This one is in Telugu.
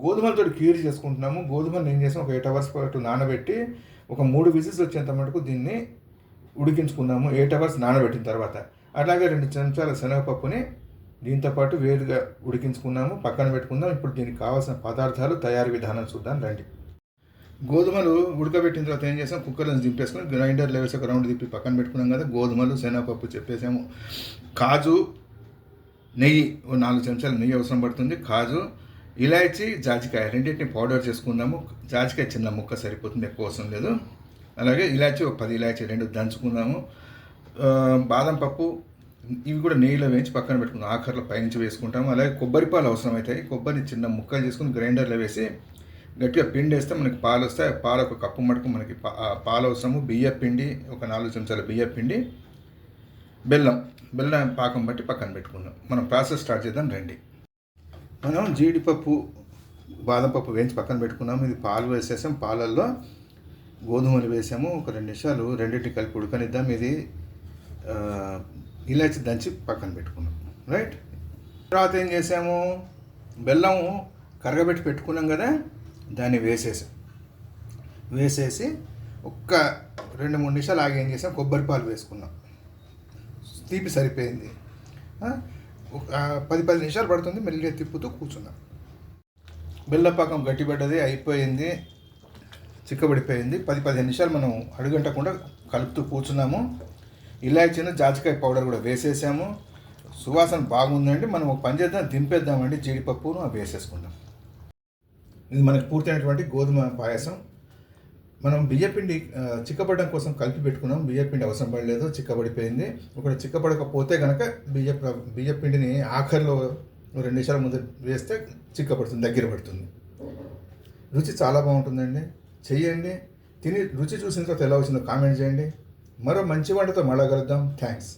గోధుమలతో కీర్ చేసుకుంటున్నాము. గోధుమలు ఏం చేసాం, ఒక 8 అవర్స్ పాటు నానబెట్టి ఒక 3 విజిల్స్ వచ్చేంత మటుకు దీన్ని ఉడికించుకున్నాము 8 అవర్స్ నానబెట్టిన తర్వాత. అలాగే 2 చెంచాల శనగపప్పుని దీంతో పాటు వేరుగా ఉడికించుకున్నాము, పక్కన పెట్టుకుందాం. ఇప్పుడు దీనికి కావాల్సిన పదార్థాలు, తయారీ విధానం చూద్దాం రండి. గోధుమలు ఉడకబెట్టిన తర్వాత ఏం చేసాం, కుక్కర్లో దింపేసుకొని గ్రైండర్లో వేసి ఒక రౌండ్ తిప్పి పక్కన పెట్టుకున్నాం కదా. గోధుమలు, శనగపప్పు చెప్పేసాము. కాజు, నెయ్యి, 4 చెంచాల నెయ్యి అవసరం పడుతుంది. కాజు, ఇలాచీ, జాజికాయ రెండింటిని పౌడర్ చేసుకుందాము. జాజికాయ చిన్న ముక్క సరిపోతుంది, ఎక్కువ అవసరం లేదు. అలాగే ఇలాచీ ఒక 10 ఇలాచీ 2 దంచుకుందాము. బాదం పప్పు ఇవి కూడా నెయ్యిలో వేయించి పక్కన పెట్టుకుందాం. ఆఖరిలో పైనుంచి వేసుకుంటాము. అలాగే కొబ్బరి పాలు అవసరం అవుతాయి. కొబ్బరిని చిన్న ముక్కలు చేసుకుని గ్రైండర్లో వేసి గట్టిగా పిండి వేస్తే మనకి పాలు వస్తాయి. పాలు ఒక కప్పు మటుకు మనకి పాలు అవసరము. బియ్యం పిండి ఒక 4 చెంచాల బియ్యం పిండి, బెల్లం పాకం బట్టి పక్కన పెట్టుకుందాం. మనం ప్రాసెస్ స్టార్ట్ చేద్దాం రండి. మనం జీడిపప్పు, బాదం పప్పు వేయించి పక్కన పెట్టుకున్నాము. ఇది పాలు వేసేసాం. పాలల్లో గోధుమలు వేసాము. ఒక 2 నిమిషాలు రెండింటిని కలిపి ఉడకనిద్దాం. ఇది ఇలాచి దంచి పక్కన పెట్టుకున్నాం. రైట్. తర్వాత ఏం చేసాము, బెల్లం కరగబెట్టి పెట్టుకున్నాం కదా, దాన్ని వేసేసి ఒక్క 2-3 నిమిషాలు ఆగి ఏం చేసాం, కొబ్బరి పాలు వేసుకున్నాం. తీపి సరిపోయింది. ఒక 10 నిమిషాలు పడుతుంది. మెల్లిగా తిప్పుతూ కూర్చున్నాం. బెల్లపాకం గట్టిపడ్డది, అయిపోయింది, చిక్కబడిపోయింది. 10-15 నిమిషాలు మనం అడుగంటకుండా కలుపుతూ కూర్చున్నాము. ఇలాచీను, జాజికాయ పౌడర్ కూడా వేసేసాము. సువాసన బాగుందండి. మనం ఒక పని చేద్దాం, దింపేద్దామండి. జీడిపప్పును అవి వేసేసుకుందాం. ఇది మనకు పూర్తయినటువంటి గోధుమ పాయసం. మనం బియ్యపిండి చిక్కబడడం కోసం కలిపి పెట్టుకున్నాం. బియ్యపిండి అవసరం పడలేదు, చిక్కబడిపోయింది. ఒకటి చిక్కబడకపోతే కనుక బియ్యపిండిని ఆఖరిలో 2 నిమిషాల ముందు వేస్తే చిక్కబడుతుంది, దగ్గర పడుతుంది. రుచి చాలా బాగుంటుందండి. చెయ్యండి, తిని రుచి చూసిన తర్వాత ఎలా వచ్చిందో కామెంట్ చేయండి. మరో మంచి వంటతో మళ్ళా కలుద్దాం. థ్యాంక్స్.